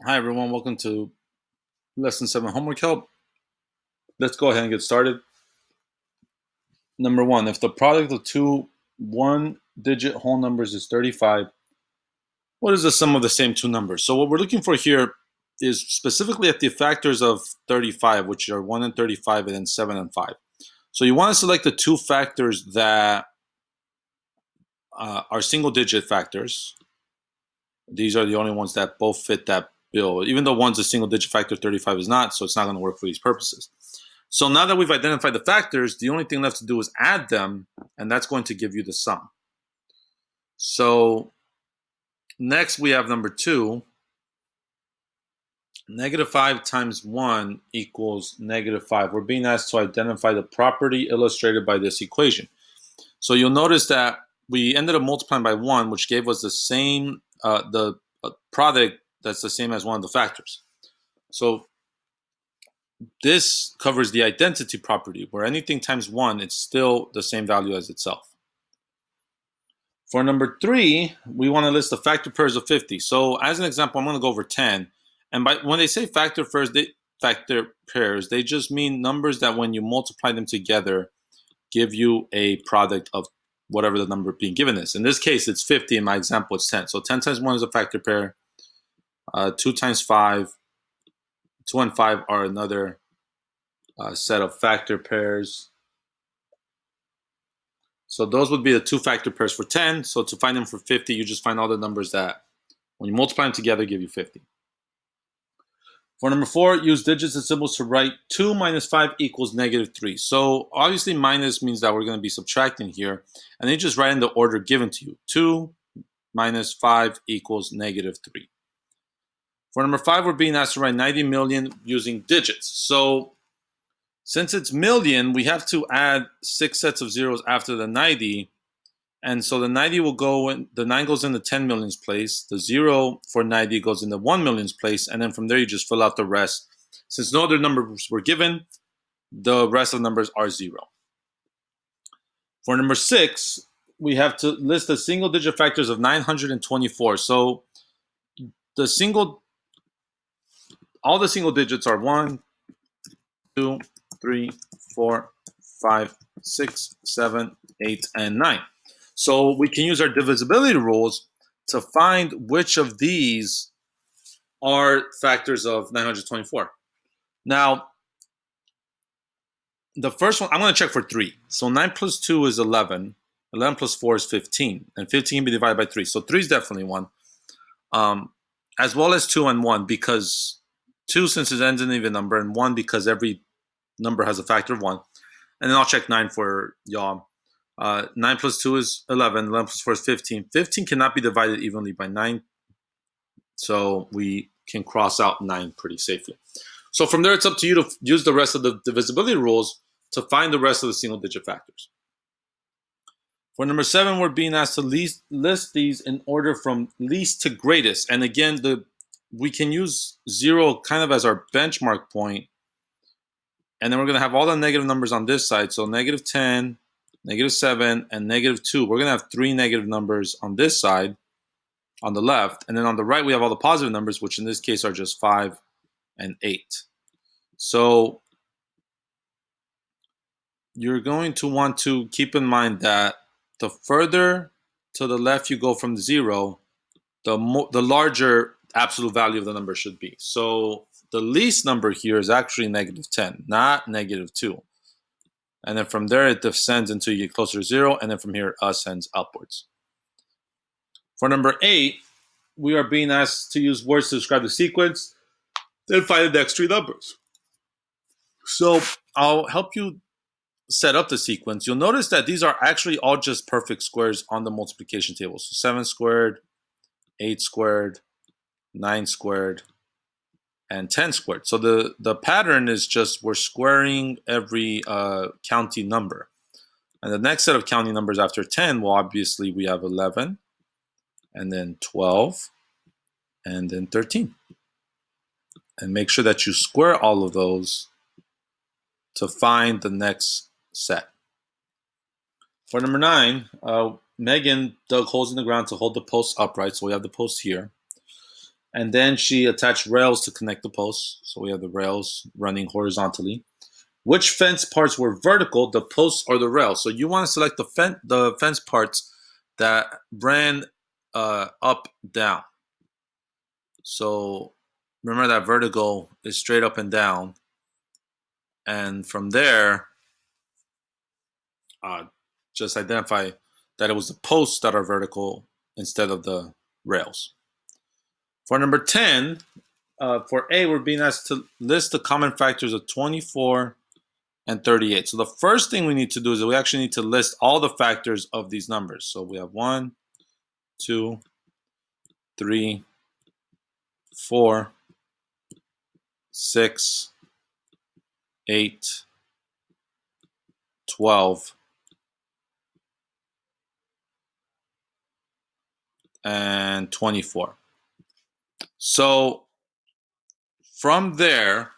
Hi everyone, welcome to Lesson 7 Homework Help. Let's go ahead and get started. Number 1, if the product of two one-digit whole numbers is 35, what is the sum of the same two numbers? So what we're looking for here is specifically at the factors of 35, which are 1 and 35 and then 7 and 5. So you want to select the two factors that are single-digit factors. These are the only ones that both fit that bill. Even though one's a single-digit factor, 35 is not, so it's not going to work for these purposes. So now that we've identified the factors, the only thing left to do is add them, and that's going to give you the sum. So next we have number 2. -5 times 1 equals -5. We're being asked to identify the property illustrated by this equation. So you'll notice that we ended up multiplying by 1, which gave us the same, product that's the same as one of the factors. So this covers the identity property, where anything times 1, it's still the same value as itself. For number 3, we want to list the factor pairs of 50. So as an example, I'm going to go over 10. And when they say factor pairs, they just mean numbers that when you multiply them together, give you a product of whatever the number being given is. In this case, it's 50. In my example, it's 10. So 10 times 1 is a factor pair. 2 times 5. 2 and 5 are another set of factor pairs. So those would be the two factor pairs for 10. So to find them for 50, you just find all the numbers that, when you multiply them together, give you 50. For number 4, use digits and symbols to write 2 minus 5 equals -3. So obviously minus means that we're going to be subtracting here. And you just write in the order given to you. 2 minus 5 equals -3. For number 5, we're being asked to write 90 million using digits. So since it's million, we have to add 6 sets of zeros after the 90. And so the 90 will go in, the 9 goes in the 10 millionths place. The 0 for 90 goes in the 1 millionths place. And then from there, you just fill out the rest. Since no other numbers were given, the rest of the numbers are 0. For number 6, we have to list the single digit factors of 924. So all the single digits are 1, 2, 3, 4, 5, 6, 7, 8, and 9. So we can use our divisibility rules to find which of these are factors of 924. Now, the first one, I'm going to check for 3. So 9 plus 2 is 11. 11 plus 4 is 15. And 15 can be divided by 3. So 3 is definitely 1. As well as 2 and 1, because 2 since it ends in an even number, and 1 because every number has a factor of 1. And then I'll check 9 for y'all. 9 plus 2 is 11. 11 plus 4 is 15. 15 cannot be divided evenly by 9. So we can cross out 9 pretty safely. So from there, it's up to you to use the rest of the divisibility rules to find the rest of the single digit factors. For number 7, we're being asked to list these in order from least to greatest. And again, we can use 0 kind of as our benchmark point. And then we're going to have all the negative numbers on this side. So -10, -7, and -2. We're going to have 3 negative numbers on this side, on the left. And then on the right, we have all the positive numbers, which in this case are just 5 and 8. So you're going to want to keep in mind that the further to the left you go from 0, the larger absolute value of the number should be. So the least number here is actually -10, not -2. And then from there, it descends until you get closer to 0. And then from here, it ascends upwards. For number 8, we are being asked to use words to describe the sequence, then find the next 3 numbers. So I'll help you set up the sequence. You'll notice that these are actually all just perfect squares on the multiplication table. So 7 squared, 8 squared, 9 squared, and 10 squared. So the pattern is just we're squaring every counting number. And the next set of counting numbers after 10, well, obviously we have 11, and then 12, and then 13. And make sure that you square all of those to find the next set. For number 9, Megan dug holes in the ground to hold the posts upright. So we have the post here. And then she attached rails to connect the posts. So we have the rails running horizontally. Which fence parts were vertical, the posts or the rails? So you want to select the fence parts that ran up, down. So remember that vertical is straight up and down. And from there, just identify that it was the posts that are vertical instead of the rails. For number 10, for A, we're being asked to list the common factors of 24 and 38. So the first thing we need to do is that we actually need to list all the factors of these numbers. So we have 1, 2, 3, 4, 6, 8, 12, and 24. So from there,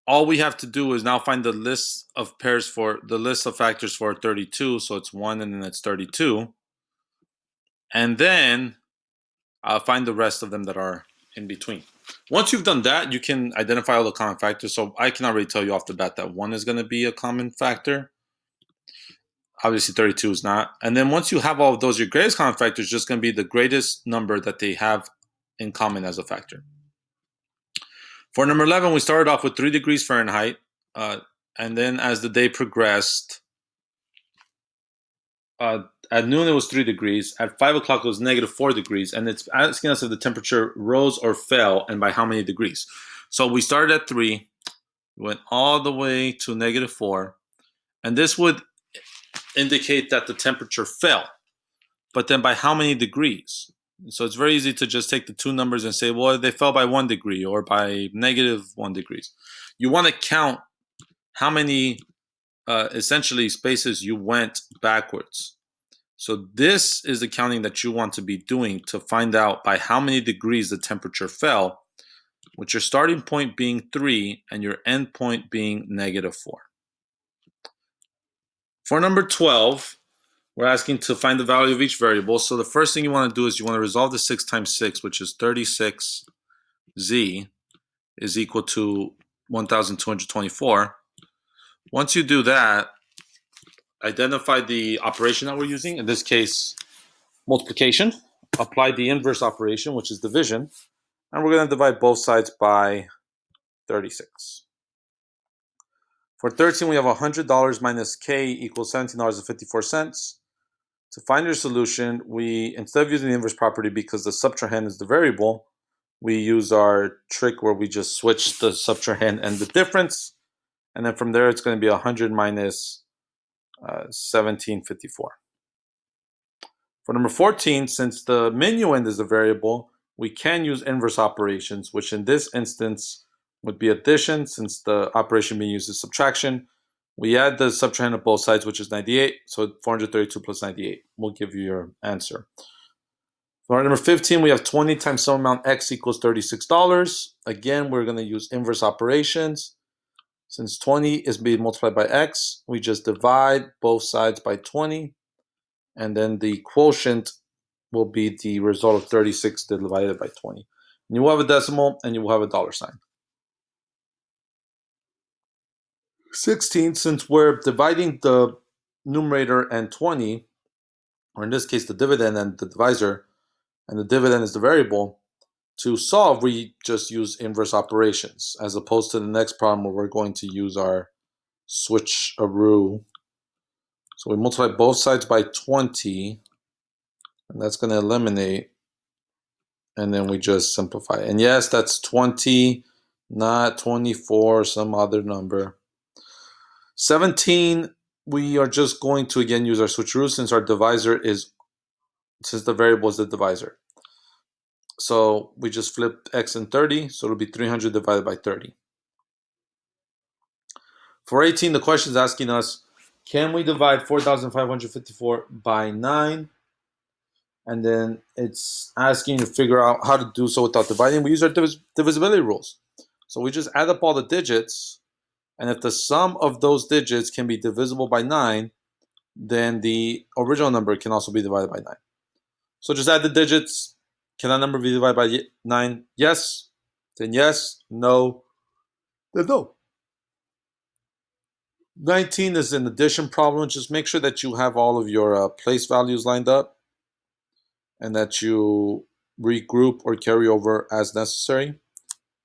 all we have to do is now find the list of pairs for the list of factors for 32. So it's 1 and then it's 32. And then find the rest of them that are in between. Once you've done that, you can identify all the common factors. So I can already tell you off the bat that 1 is going to be a common factor. Obviously 32 is not. And then once you have all of those, your greatest common factor is just going to be the greatest number that they have in common as a factor. For number 11, we started off with 3 degrees Fahrenheit. And then as the day progressed, at noon it was 3 degrees. At 5 o'clock it was -4 degrees. And it's asking us if the temperature rose or fell and by how many degrees. So we started at 3, went all the way to -4. And this would indicate that the temperature fell. But then by how many degrees? So it's very easy to just take the two numbers and say, well, they fell by 1 degree or by -1 degrees. You want to count how many essentially spaces you went backwards. So this is the counting that you want to be doing to find out by how many degrees the temperature fell, with your starting point being 3 and your end point being -4. For number 12, we're asking to find the value of each variable. So the first thing you want to do is you want to resolve the 6 times 6, which is 36z is equal to 1,224. Once you do that, identify the operation that we're using, in this case, multiplication. Apply the inverse operation, which is division, and we're going to divide both sides by 36. For 13, we have $100 minus k equals $17.54. To find your solution, we, instead of using the inverse property because the subtrahend is the variable, we use our trick where we just switch the subtrahend and the difference. And then from there, it's going to be 100 minus 1754. For number 14, since the minuend is a variable, we can use inverse operations, which in this instance would be addition. Since the operation being used is subtraction, we add the subtrahend of both sides, which is 98. So 432 plus 98 will give you your answer. For number 15, we have 20 times some amount x equals $36. Again, we're going to use inverse operations. Since 20 is being multiplied by x, we just divide both sides by 20. And then the quotient will be the result of 36 divided by 20. And you will have a decimal and you will have a dollar sign. 16, since we're dividing the numerator and 20, or in this case the dividend and the divisor, and the dividend is the variable, to solve we just use inverse operations, as opposed to the next problem where we're going to use our switcheroo. So we multiply both sides by 20, and that's going to eliminate, and then we just simplify. And yes, that's 20, not 24, some other number. 17, we are just going to again use our switcheroo since our divisor is, since the variable is the divisor. So we just flip x and 30, so it'll be 300 divided by 30. For 18, the question is asking us, can we divide 4,554 by 9? And then it's asking you to figure out how to do so without dividing. We use our divisibility rules. So we just add up all the digits, and if the sum of those digits can be divisible by 9, then the original number can also be divided by 9. So just add the digits. Can that number be divided by 9? Yes. Then yes. No. Then no. 19 is an addition problem. Just make sure that you have all of your place values lined up and that you regroup or carry over as necessary.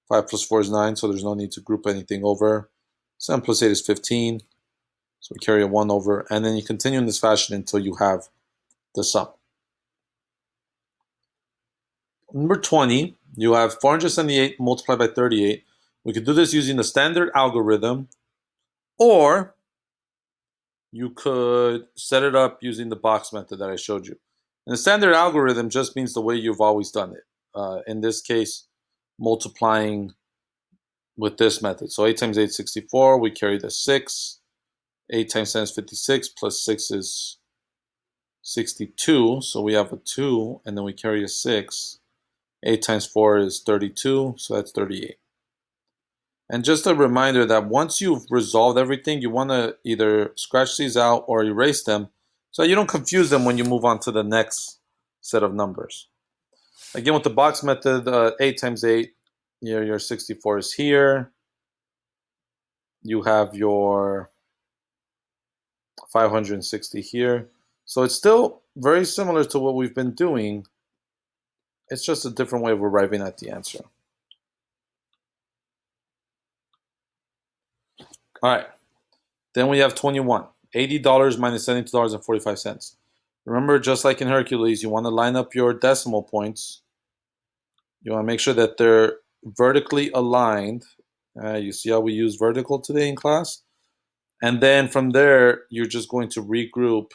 5 plus 4 is 9, so there's no need to group anything over. 7 plus 8 is 15, so we carry a 1 over, and then you continue in this fashion until you have the sum. Number 20, you have 478 multiplied by 38. We could do this using the standard algorithm, or you could set it up using the box method that I showed you. And the standard algorithm just means the way you've always done it. In this case, multiplying with this method. So 8 times 8 is 64. We carry the 6. 8 times 10 is 56. Plus 6 is 62. So we have a 2. And then we carry a 6. 8 times 4 is 32. So that's 38. And just a reminder that once you've resolved everything, you want to either scratch these out or erase them so you don't confuse them when you move on to the next set of numbers. Again, with the box method, 8 times 8, your 64 is here. You have your 560 here. So it's still very similar to what we've been doing. It's just a different way of arriving at the answer. All right. Then we have 21. $80 minus $72.45. Remember, just like in Hercules, you want to line up your decimal points. You want to make sure that they're vertically aligned. You see how we use vertical today in class? And then from there, you're just going to regroup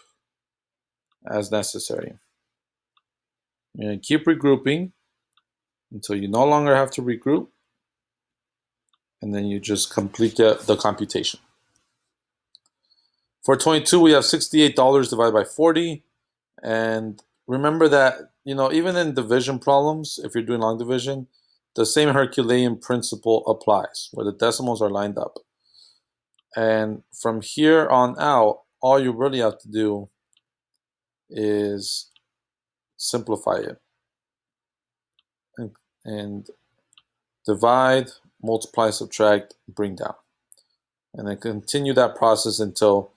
as necessary. You're going to keep regrouping until you no longer have to regroup. And then you just complete the computation. For 22, we have $68 divided by 40. And remember that, even in division problems, if you're doing long division, the same Herculean principle applies, where the decimals are lined up. And from here on out, all you really have to do is simplify it. And divide, multiply, subtract, bring down. And then continue that process until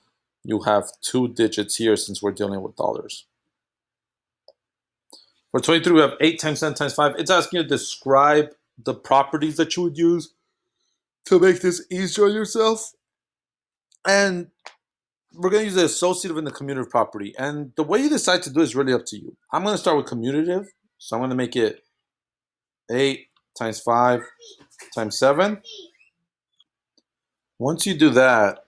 you have 2 digits here, since we're dealing with dollars. For 23, we have 8 times 10 times 5. It's asking you to describe the properties that you would use to make this easier on yourself. And we're going to use the associative and the commutative property. And the way you decide to do it is really up to you. I'm going to start with commutative. So I'm going to make it 8 times 5 times 7. Once you do that,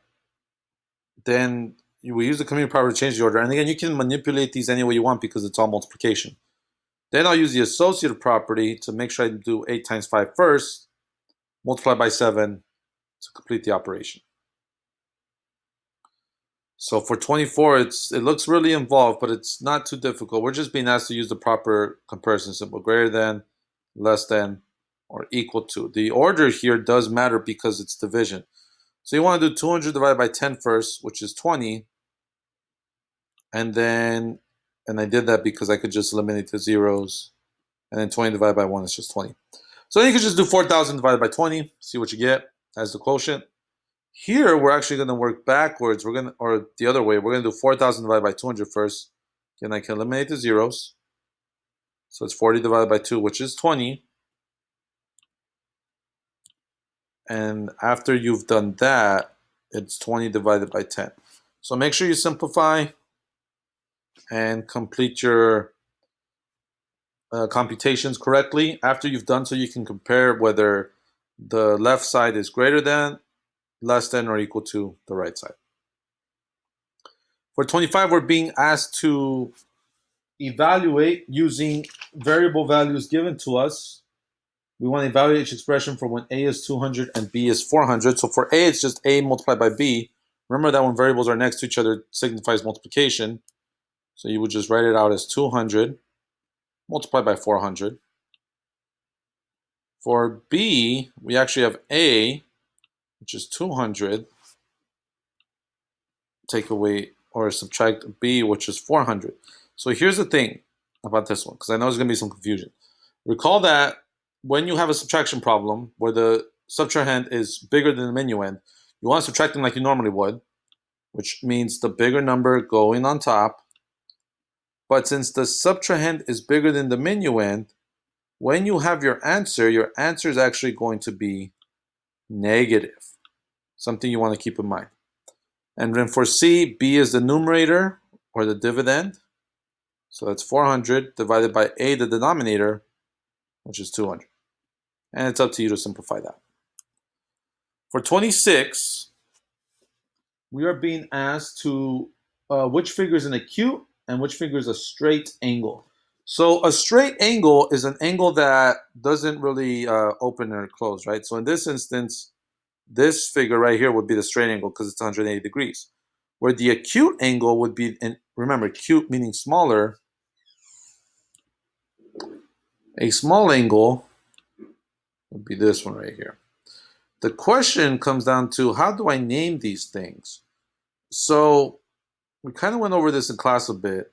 then we use the commutative property to change the order. And again, you can manipulate these any way you want because it's all multiplication. Then I'll use the associative property to make sure I do 8 times 5 first, multiply by 7 to complete the operation. So for 24, it looks really involved, but it's not too difficult. We're just being asked to use the proper comparison symbol, greater than, less than, or equal to. The order here does matter because it's division. So you want to do 200 divided by 10 first, which is 20. And I did that because I could just eliminate the zeros. And then 20 divided by 1 is just 20. So then you could just do 4,000 divided by 20, see what you get as the quotient. Here, we're actually going to work backwards. Or the other way, we're going to do 4,000 divided by 200 first. Again, I can eliminate the zeros. So it's 40 divided by 2, which is 20. And after you've done that, it's 20 divided by 10. So make sure you simplify and complete your computations correctly. After you've done so, you can compare whether the left side is greater than, less than, or equal to the right side. For 25, we're being asked to evaluate using variable values given to us. We want to evaluate each expression for when A is 200 and B is 400. So for A, it's just A multiplied by B. Remember that when variables are next to each other, it signifies multiplication. So you would just write it out as 200 multiplied by 400. For B, we actually have A, which is 200, take away or subtract B, which is 400. So here's the thing about this one, because I know there's going to be some confusion. Recall that when you have a subtraction problem where the subtrahend is bigger than the minuend, you want to subtract them like you normally would, which means the bigger number going on top. But since the subtrahend is bigger than the minuend, when you have your answer is actually going to be negative. Something you want to keep in mind. And then for C, B is the numerator or the dividend. So that's 400 divided by A, the denominator, which is 200. And it's up to you to simplify that. For 26, we are being asked to which figure is an acute and which figure is a straight angle. So a straight angle is an angle that doesn't really open or close, right? So in this instance, this figure right here would be the straight angle because it's 180 degrees. Where the acute angle would be, and remember, acute meaning smaller, a small angle would be this one right here. The question comes down to how do I name these things? So we kind of went over this in class a bit.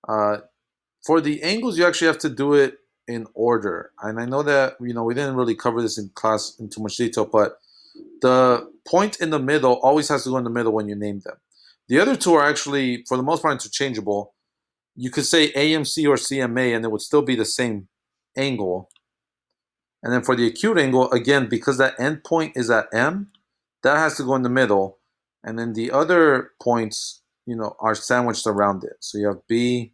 For the angles, you actually have to do it in order. And I know that we didn't really cover this in class in too much detail, but the point in the middle always has to go in the middle when you name them. The other two are actually, for the most part, interchangeable. You could say AMC or CMA, and it would still be the same angle. And then for the acute angle, again, because that end point is at M, that has to go in the middle. And then the other points, are sandwiched around it. So you have B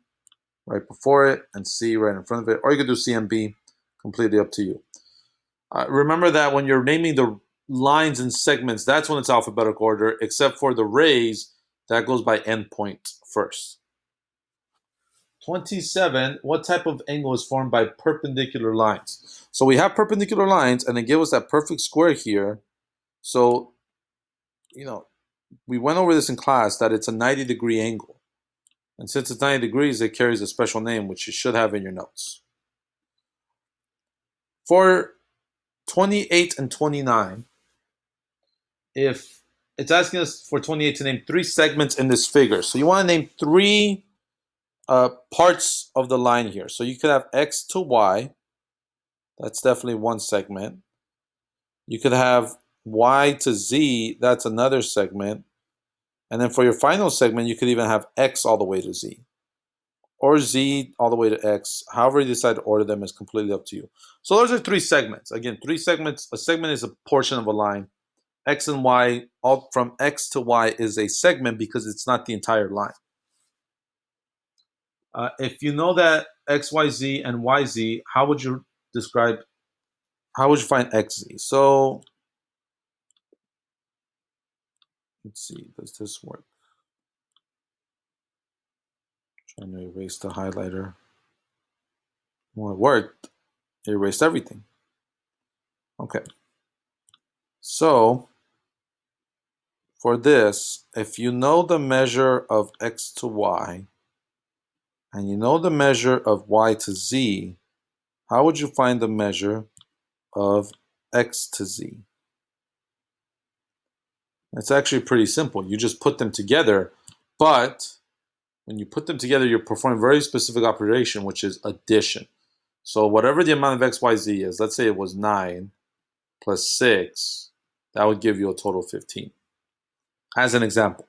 right before it and C right in front of it. Or you could do C and B, completely up to you. Remember that when you're naming the lines and segments, that's when it's alphabetical order, except for the rays, that goes by endpoint first. 27, what type of angle is formed by perpendicular lines? So we have perpendicular lines, and they give us that perfect square here. So, we went over this in class, that it's a 90-degree angle. And since it's 90 degrees, it carries a special name, which you should have in your notes. For 28 and 29, if it's asking us for 28 to name 3 segments in this figure. So you want to name 3 parts of the line here. So you could have X to Y. That's definitely one segment. You could have Y to Z. That's another segment. And then for your final segment, you could even have X all the way to Z. Or Z all the way to X. However you decide to order them is completely up to you. So those are 3 segments. Again, 3 segments. A segment is a portion of a line. X and Y, all from X to Y is a segment because it's not the entire line. If you know that X, Y, Z, and Y, Z, how would you find X, Z? So, let's see, does this work? Trying to erase the highlighter. Well, it worked. It erased everything. Okay. So, for this, if you know the measure of X to Y, and you know the measure of Y to Z, how would you find the measure of X to Z? It's actually pretty simple. You just put them together, but when you put them together, you're performing a very specific operation, which is addition. So whatever the amount of XYZ is, let's say it was 9 plus 6, that would give you a total of 15, as an example.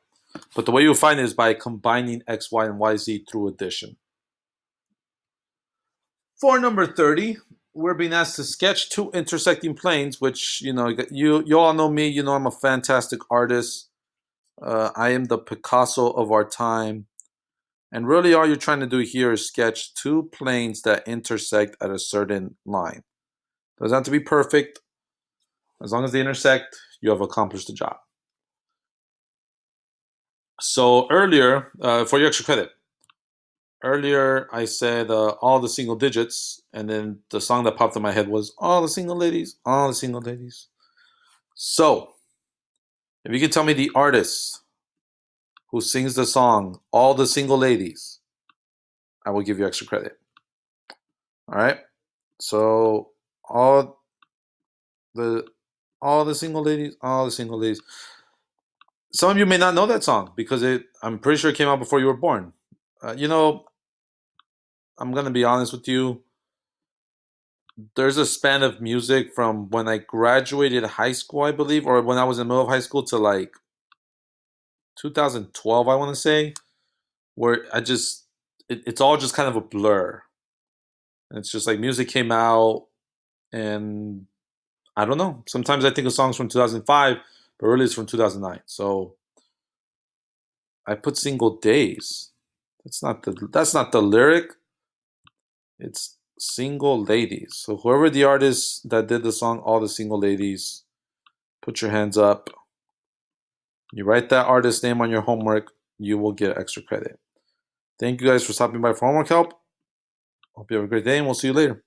But the way you'll find it is by combining X, Y, and YZ through addition. For number 30, we're being asked to sketch 2 intersecting planes, which, you all know me, I'm a fantastic artist. I am the Picasso of our time. And really all you're trying to do here is sketch 2 planes that intersect at a certain line. Doesn't have to be perfect. As long as they intersect, you have accomplished the job. So earlier, for your extra credit, earlier I said all the single digits, and then the song that popped in my head was all the single ladies, all the single ladies. So, if you could tell me the artist who sings the song All the Single Ladies, I will give you extra credit. All right? So, all the single ladies, all the single ladies. Some of you may not know that song because I'm pretty sure it came out before you were born. I'm going to be honest with you. there's a span of music from when I graduated high school, I believe, or when I was in the middle of high school to like 2012, I want to say, where it's all just kind of a blur. And it's just like music came out, and I don't know. Sometimes I think of songs from 2005, but really it's from 2009. So I put single days. That's not the lyric. It's single ladies. So whoever the artist that did the song, all the single ladies, put your hands up. You write that artist name on your homework, you will get extra credit. Thank you guys for stopping by for homework help. Hope you have a great day, and we'll see you later.